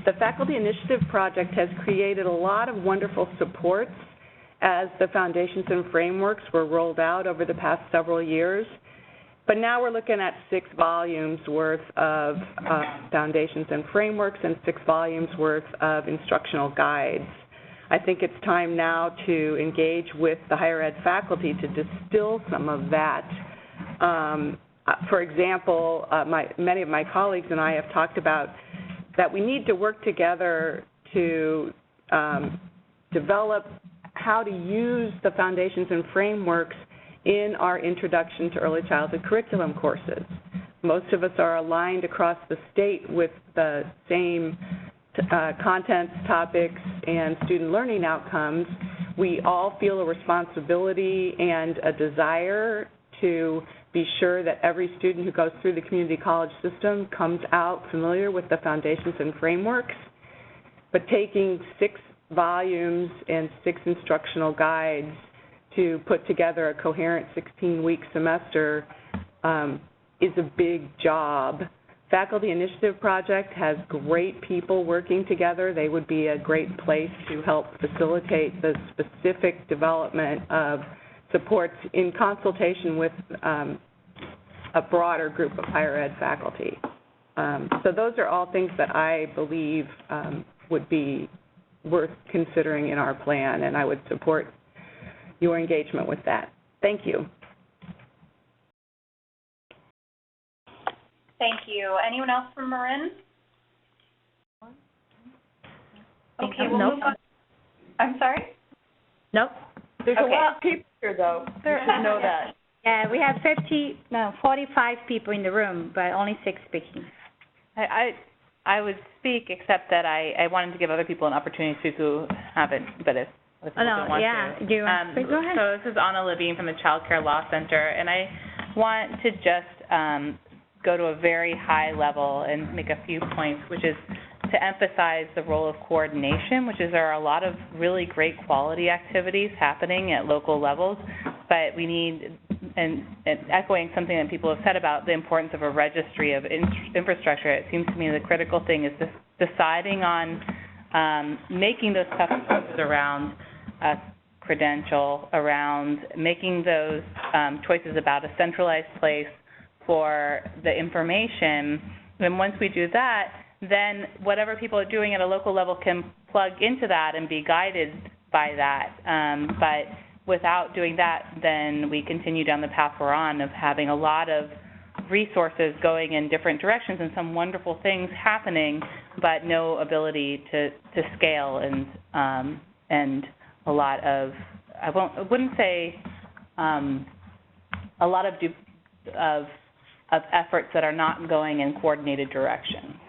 Speaker 9: the Faculty Initiative Project has created a lot of wonderful supports as the foundations and frameworks were rolled out over the past several years. But now we're looking at 6 volumes worth of foundations and frameworks and 6 volumes worth of instructional guides. I think it's time now to engage with the higher ed faculty to distill some of that. For example, many of my colleagues and I have talked about that we need to work together to develop how to use the foundations and frameworks in our Introduction to Early Childhood curriculum courses. Most of us are aligned across the state with the same contents, topics, and student learning outcomes. We all feel a responsibility and a desire to be sure that every student who goes through the community college system comes out familiar with the foundations and frameworks. But taking 6 volumes and 6 instructional guides to put together a coherent 16-week semester is a big job. Faculty Initiative Project has great people working together. They would be a great place to help facilitate the specific development of supports in consultation with a broader group of higher ed faculty. So those are all things that I believe would be worth considering in our plan, and I would support your engagement with that. Thank you.
Speaker 1: Thank you. Anyone else from Marin? Okay, we'll move on. I'm sorry?
Speaker 10: Nope.
Speaker 4: There's a lot of people here, though. You should know that.
Speaker 10: Yeah, we have 45 people in the room, but only 6 speaking.
Speaker 11: I would speak, except that I wanted to give other people an opportunity to have it, but if other people don't want to.
Speaker 10: Do you want to speak? Go ahead.
Speaker 11: So this is Anna Levine from the Child Care Law Center, and I want to just go to a very high level and make a few points, which is to emphasize the role of coordination, which is there are a lot of really great quality activities happening at local levels, but we need, and echoing something that people have said about the importance of a registry of infrastructure, it seems to me the critical thing is deciding on making those tough choices around a credential, around making those choices about a centralized place for the information. And once we do that, then whatever people are doing at a local level can plug into that and be guided by that. But without doing that, then we continue down the path we're on of having a lot of resources going in different directions and some wonderful things happening, but no ability to scale and a lot of, I wouldn't say a lot of efforts that are not going in coordinated direction.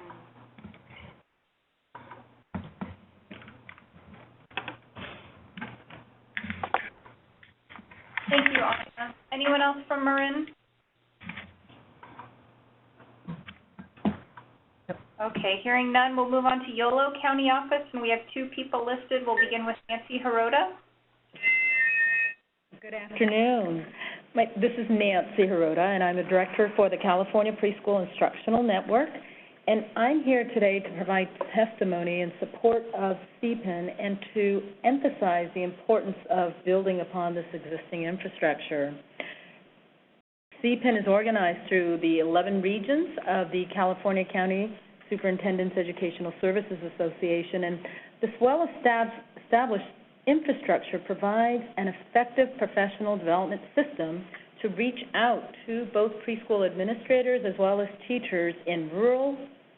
Speaker 1: Thank you, Anna. Anyone else from Marin? Okay, hearing none, we'll move on to Yolo County office, and we have 2 people listed. We'll begin with Nancy Hirota.
Speaker 12: Good afternoon. This is Nancy Hirota, and I'm the director for the California Preschool Instructional Network. And I'm here today to provide testimony in support of CPIN and to emphasize the importance of building upon this existing infrastructure. CPIN is organized through the 11 regions of the California County Superintendent's Educational Services Association, and this well-established infrastructure provides an effective professional development system to reach out to both preschool administrators as well as teachers in rural,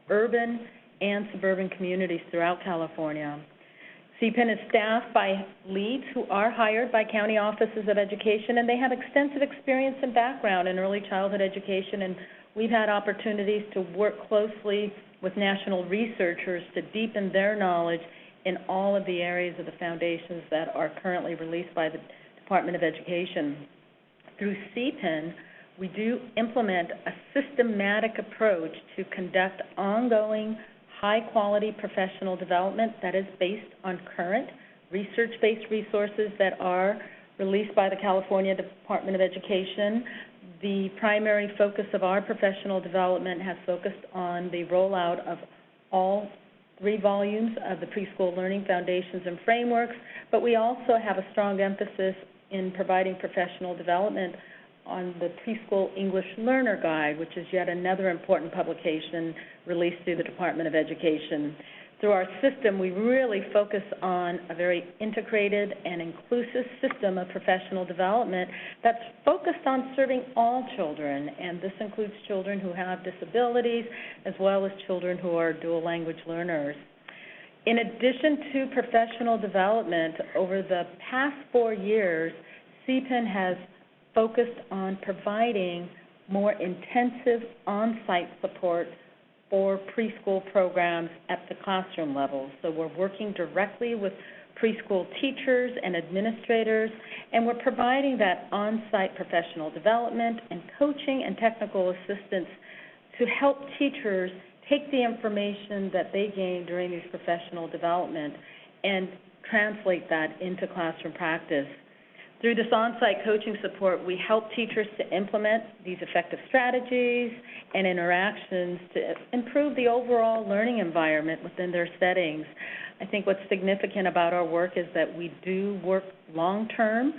Speaker 12: urban, and suburban communities throughout California. CPIN is staffed by leads who are hired by county offices of education, and they have extensive experience and background in early childhood education and we've had opportunities to work closely with national researchers to deepen their knowledge in all of the areas of the foundations that are currently released by the Department of Education. Through CPEN, we do implement a systematic approach to conduct ongoing, high-quality professional development that is based on current research-based resources that are released by the California Department of Education. The primary focus of our professional development has focused on the rollout of all 3 volumes of the Preschool Learning Foundations and Frameworks, but we also have a strong emphasis in providing professional development on the Preschool English Learner Guide, which is yet another important publication released through the Department of Education. Through our system, we really focus on a very integrated and inclusive system of professional development that's focused on serving all children, and this includes children who have disabilities as well as children who are dual language learners. In addition to professional development, over the past 4 years, CPEN has focused on providing more intensive on-site support for preschool programs at the classroom level. So we're working directly with preschool teachers and administrators, and we're providing that on-site professional development and coaching and technical assistance to help teachers take the information that they gain during these professional development and translate that into classroom practice. Through this on-site coaching support, we help teachers to implement these effective strategies and interactions to improve the overall learning environment within their settings. I think what's significant about our work is that we do work long-term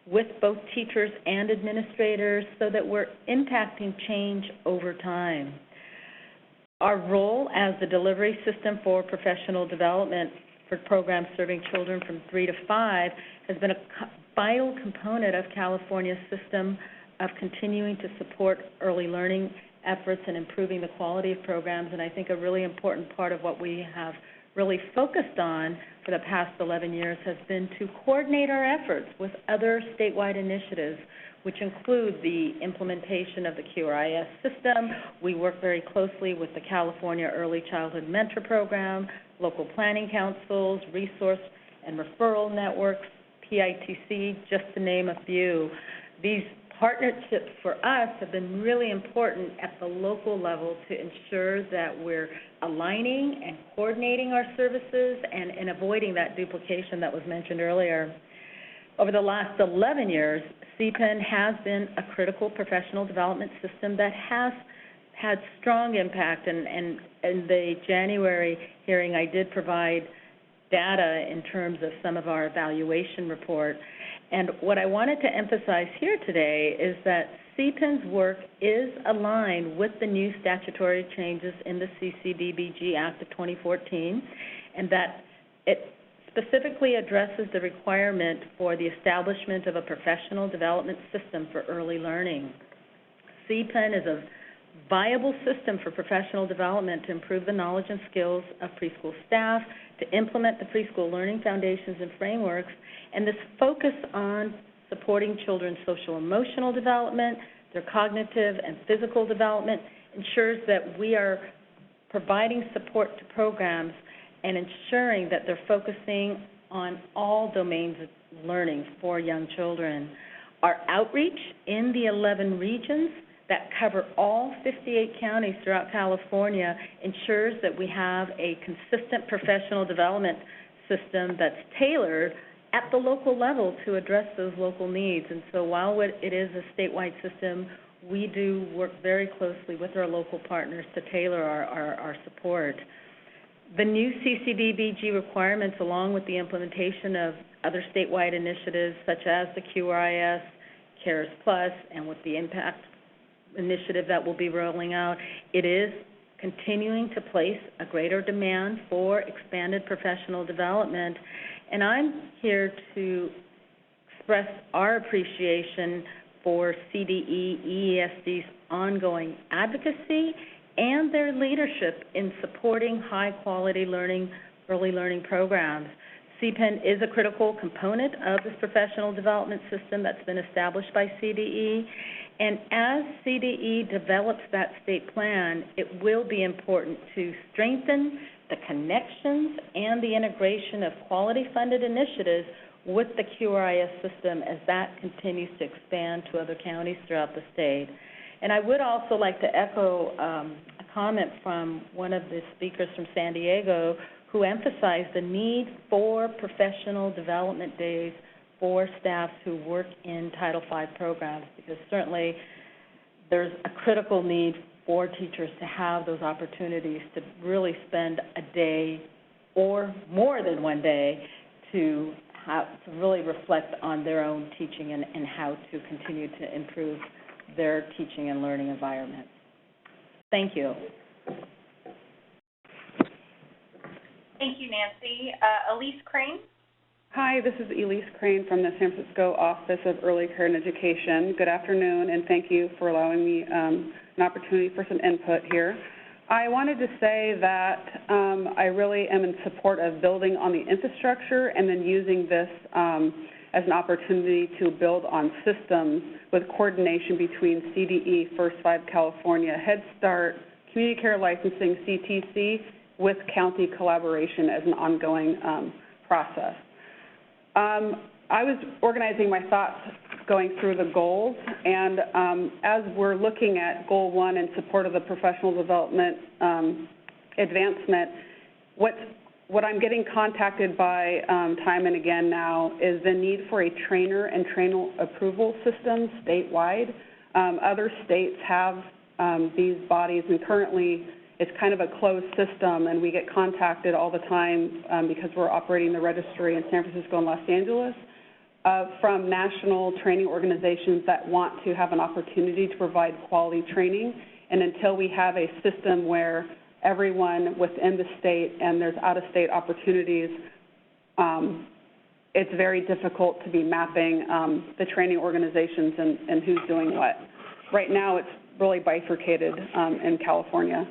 Speaker 12: with both teachers and administrators so that we're impacting change over time. Our role as the delivery system for professional development for programs serving children from 3 to 5 has been a vital component of California's system of continuing to support early learning efforts and improving the quality of programs. And I think a really important part of what we have really focused on for the past 11 years has been to coordinate our efforts with other statewide initiatives, which include the implementation of the QRIS system. We work very closely with the California Early Childhood Mentor Program, local planning councils, resource and referral networks, PITC, just to name a few. These partnerships for us have been really important at the local level to ensure that we're aligning and coordinating our services and avoiding that duplication that was mentioned earlier. Over the last 11 years, CPEN has been a critical professional development system that has had strong impact, and in the January hearing I did provide data in terms of some of our evaluation report. And what I wanted to emphasize here today is that CPEN's work is aligned with the new statutory changes in the CCDBG Act of 2014, and that it specifically addresses the requirement for the establishment of a professional development system for early learning. CPEN is a viable system for professional development to improve the knowledge and skills of preschool staff, to implement the preschool learning foundations and frameworks, and this focus on supporting children's social emotional development, their cognitive and physical development, ensures that we are providing support to programs and ensuring that they're focusing on all domains of learning for young children. Our outreach in the 11 regions that cover all 58 counties throughout California ensures that we have a consistent professional development system that's tailored at the local level to address those local needs. And so while it is a statewide system, we do work very closely with our local partners to tailor our support. The new CCDBG requirements, along with the implementation of other statewide initiatives such as the QRIS, CARES Plus, and with the Impact initiative that will be rolling out, it is continuing to place a greater demand for expanded professional development. And I'm here to express our appreciation for CDE EESD's ongoing advocacy and their leadership in supporting high-quality learning, early learning programs. CPEN is a critical component of this professional development system that's been established by CDE. And as CDE develops that state plan, it will be important to strengthen the connections and the integration of quality-funded initiatives with the QRIS system as that continues to expand to other counties throughout the state. And I would also like to echo a comment from one of the speakers from San Diego who emphasized the need for professional development days for staff who work in Title V programs, because certainly there's a critical need for teachers to have those opportunities to really spend a day or more than one day to really reflect on their own teaching and how to continue to improve their teaching and learning environment. Thank you.
Speaker 1: Thank you, Nancy. Elise Crane.
Speaker 13: Hi, this is Elise Crane from the San Francisco Office of Early Care and Education. Good afternoon, and thank you for allowing me an opportunity for some input here. I wanted to say that I really am in support of building on the infrastructure and then using this as an opportunity to build on systems with coordination between CDE, First 5 California, Head Start, Community Care Licensing, CTC, with county collaboration as an ongoing process. I was organizing my thoughts going through the goals, and as we're looking at Goal 1 in support of the professional development advancement, what I'm getting contacted by time and again now is the need for a trainer and trainer approval system statewide. Other states have these bodies, and currently it's kind of a closed system, and we get contacted all the time because we're operating the registry in San Francisco and Los Angeles from national training organizations that want to have an opportunity to provide quality training. And until we have a system where everyone within the state and there's out-of-state opportunities, it's very difficult to be mapping the training organizations and who's doing what. Right now it's really bifurcated in California.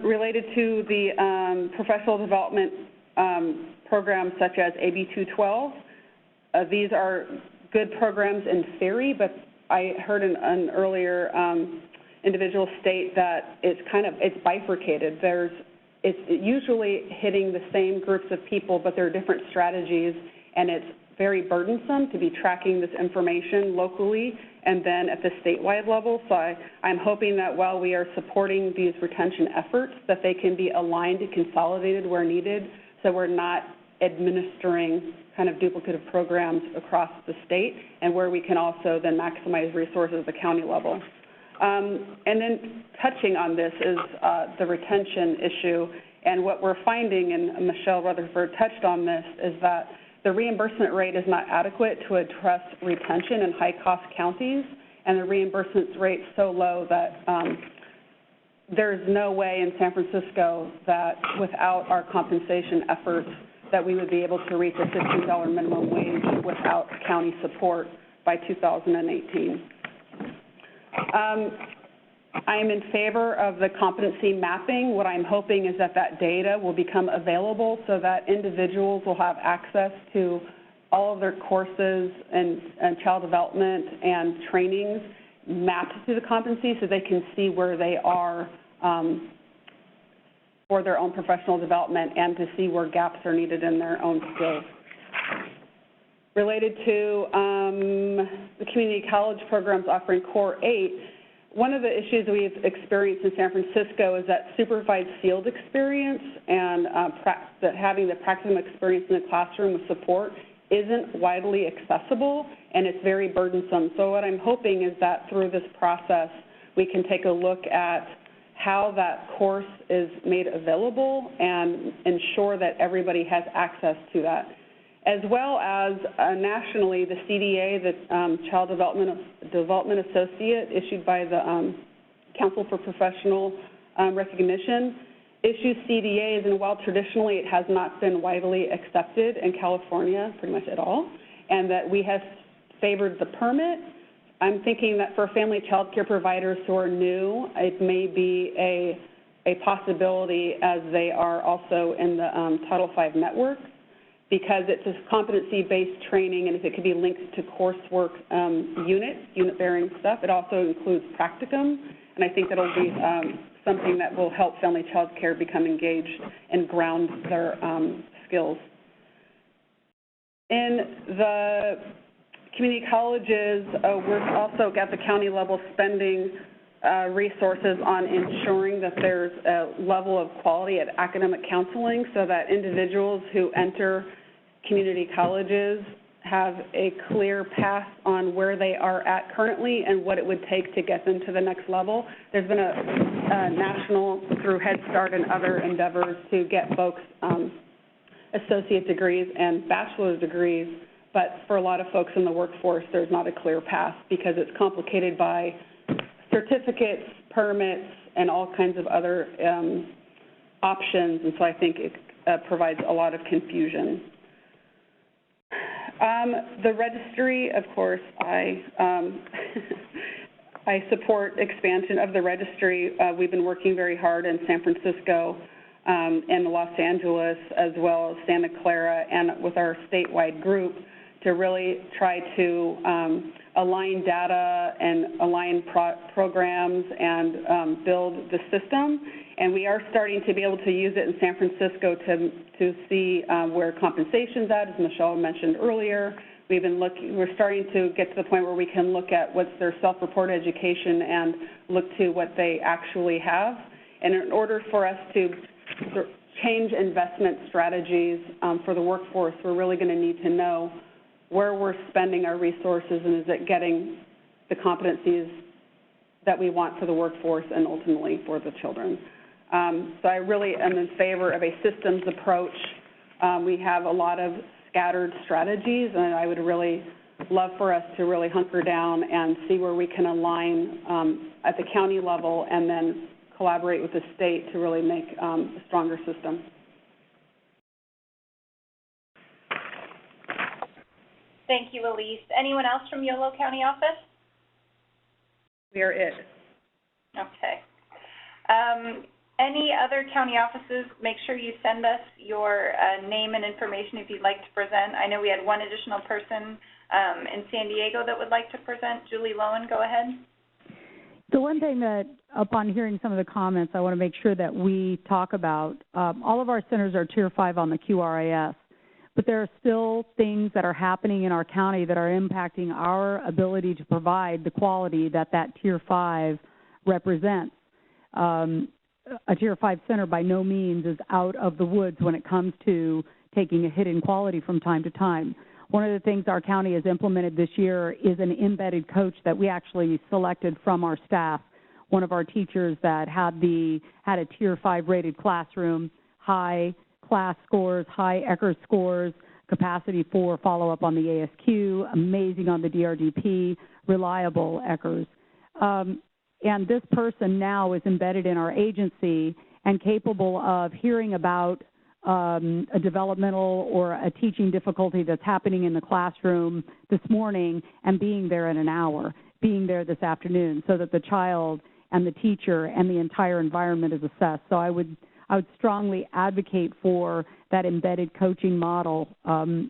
Speaker 13: Related to the professional development programs such as AB 212, these are good programs in theory, but I heard an earlier individual state that it's bifurcated. It's usually hitting the same groups of people, but there are different strategies, and it's very burdensome to be tracking this information locally and then at the statewide level. So I'm hoping that while we are supporting these retention efforts, that they can be aligned and consolidated where needed, so we're not administering kind of duplicative programs across the state, and where we can also then maximize resources at the county level. And then touching on this is the retention issue, and what we're finding, and Michelle Rutherford touched on this, is that the reimbursement rate is not adequate to address retention in high-cost counties, and the reimbursement rate is so low that there's no way in San Francisco that without our compensation efforts that we would be able to reach a $15 minimum wage without county support by 2018. I'm in favor of the competency mapping. What I'm hoping is that that data will become available so that individuals will have access to all of their courses and child development and trainings mapped to the competency so they can see where they are for their own professional development and to see where gaps are needed in their own skills. Related to the community college programs offering Core 8, one of the issues we've experienced in San Francisco is that supervised field experience and that having the practical experience in the classroom with support isn't widely accessible, and it's very burdensome. So what I'm hoping is that through this process, we can take a look at how that course is made available and ensure that everybody has access to that. As well as nationally, the CDA, the Child Development Associate, issued by the Council for Professional Recognition, issues CDAs, and while traditionally it has not been widely accepted in California pretty much at all, and that we have favored the permit, I'm thinking that for family child care providers who are new, it may be a a possibility as they are also in the Title V network, because it's a competency-based training, and if it could be linked to coursework unit-bearing stuff, it also includes practicum, and I think that'll be something that will help family child care become engaged and ground their skills. In the community colleges, we're also at the county level spending resources on ensuring that there's a level of quality at academic counseling so that individuals who enter community colleges have a clear path on where they are at currently and what it would take to get them to the next level. There's been a national, through Head Start and other endeavors, to get folks associate degrees and bachelor's degrees, but for a lot of folks in the workforce, there's not a clear path because it's complicated by certificates, permits, and all kinds of other options, and so I think it provides a lot of confusion. The registry, of course, I support expansion of the registry. We've been working very hard in San Francisco and Los Angeles, as well as Santa Clara, and with our statewide group to really try to align data and align programs and build the system. And we are starting to be able to use it in San Francisco to see where compensation's at, as Michelle mentioned earlier. We're starting to get to the point where we can look at what's their self-reported education and look to what they actually have. And in order for us to change investment strategies for the workforce, we're really going to need to know where we're spending our resources and is it getting the competencies that we want for the workforce and ultimately for the children. So I really am in favor of a systems approach. We have a lot of scattered strategies, and I would really love for us to really hunker down and see where we can align at the county level and then collaborate with the state to really make a stronger system.
Speaker 1: Thank you, Elise. Anyone else from Yolo County office?
Speaker 13: We are it.
Speaker 1: Okay. Any other county offices, make sure you send us your name and information if you'd like to present. I know we had one additional person in San Diego that would like to present. Julie Lowen, go ahead.
Speaker 3: The one thing that, upon hearing some of the comments, I want to make sure that we talk about, all of our centers are Tier 5 on the QRIS, but there are still things that are happening in our county that are impacting our ability to provide the quality that that Tier 5 represents. A Tier 5 center by no means is out of the woods when it comes to taking a hit in quality from time to time. One of the things our county has implemented this year is an embedded coach that we actually selected from our staff. One of our teachers that had a Tier 5 rated classroom, high class scores, high ECHR scores, capacity for follow-up on the ASQ, amazing on the DRDP, reliable ECHRs. And this person now is embedded in our agency and capable of hearing about a developmental or a teaching difficulty that's happening in the classroom this morning and being there in an hour, being there this afternoon, so that the child and the teacher and the entire environment is assessed. So I would strongly advocate for that embedded coaching model.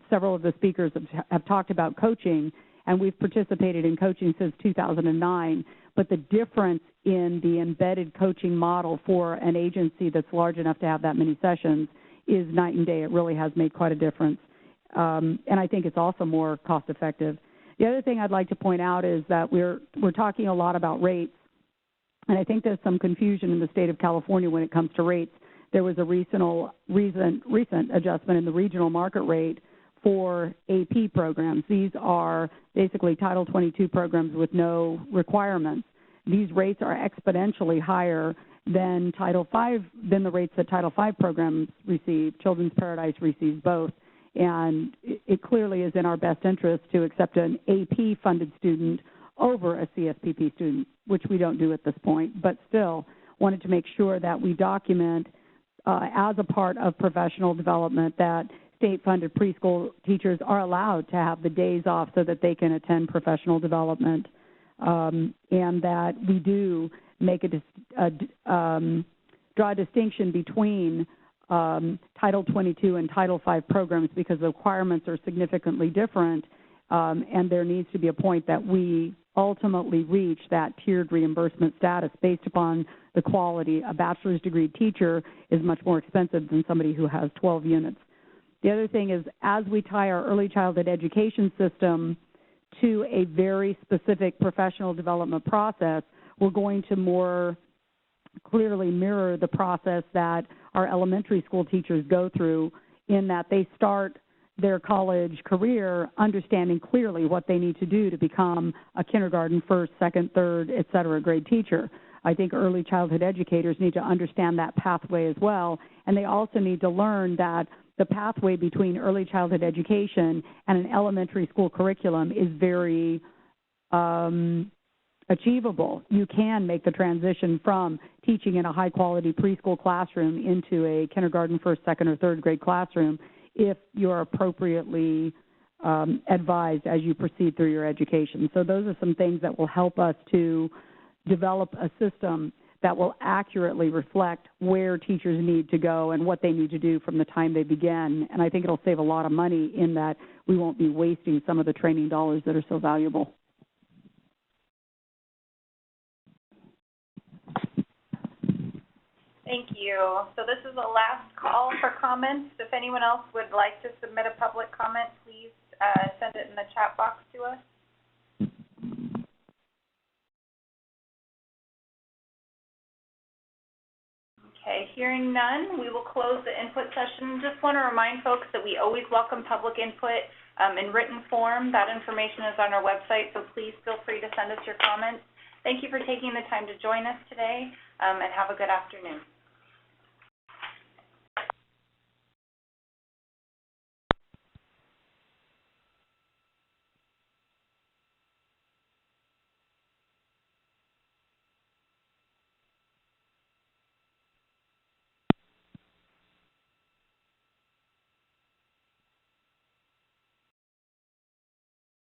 Speaker 3: Several of the speakers have talked about coaching, and we've participated in coaching since 2009. But the difference in the embedded coaching model for an agency that's large enough to have that many sessions is night and day. It really has made quite a difference. And I think it's also more cost effective. The other thing I'd like to point out is that we're talking a lot about rates. And I think there's some confusion in the state of California when it comes to rates. There was a recent adjustment in the regional market rate for AP programs. These are basically Title 22 programs with no requirements. These rates are exponentially higher than the rates that Title V programs receive. Children's Paradise receives both. And it clearly is in our best interest to accept an AP-funded student over a CSPP student, which we don't do at this point, but still wanted to make sure that we document as a part of professional development that state-funded preschool teachers are allowed to have the days off so that they can attend professional development, and that we do make a draw a distinction between Title 22 and Title V programs because the requirements are significantly different, and there needs to be a point that we ultimately reach that tiered reimbursement status based upon the quality. A bachelor's degree teacher is much more expensive than somebody who has 12 units. The other thing is, as we tie our early childhood education system to a very specific professional development process, we're going to more clearly mirror the process that our elementary school teachers go through, in that they start their college career understanding clearly what they need to do to become a kindergarten, first, second, third, et cetera, grade teacher. I think early childhood educators need to understand that pathway as well, and they also need to learn that the pathway between early childhood education and an elementary school curriculum is very achievable. You can make the transition from teaching in a high-quality preschool classroom into a kindergarten, first, second, or third grade classroom if you're appropriately advised as you proceed through your education. So those are some things that will help us to develop a system that will accurately reflect where teachers need to go and what they need to do from the time they begin. And I think it'll save a lot of money in that we won't be wasting some of the training dollars that are so valuable.
Speaker 1: Thank you. So this is the last call for comments. If anyone else would like to submit a public comment, please send it in the chat box to us. Okay, hearing none, we will close the input session. Just want to remind folks that we always welcome public input in written form. That information is on our website, so please feel free to send us your comments. Thank you for taking the time to join us today, and have a good afternoon.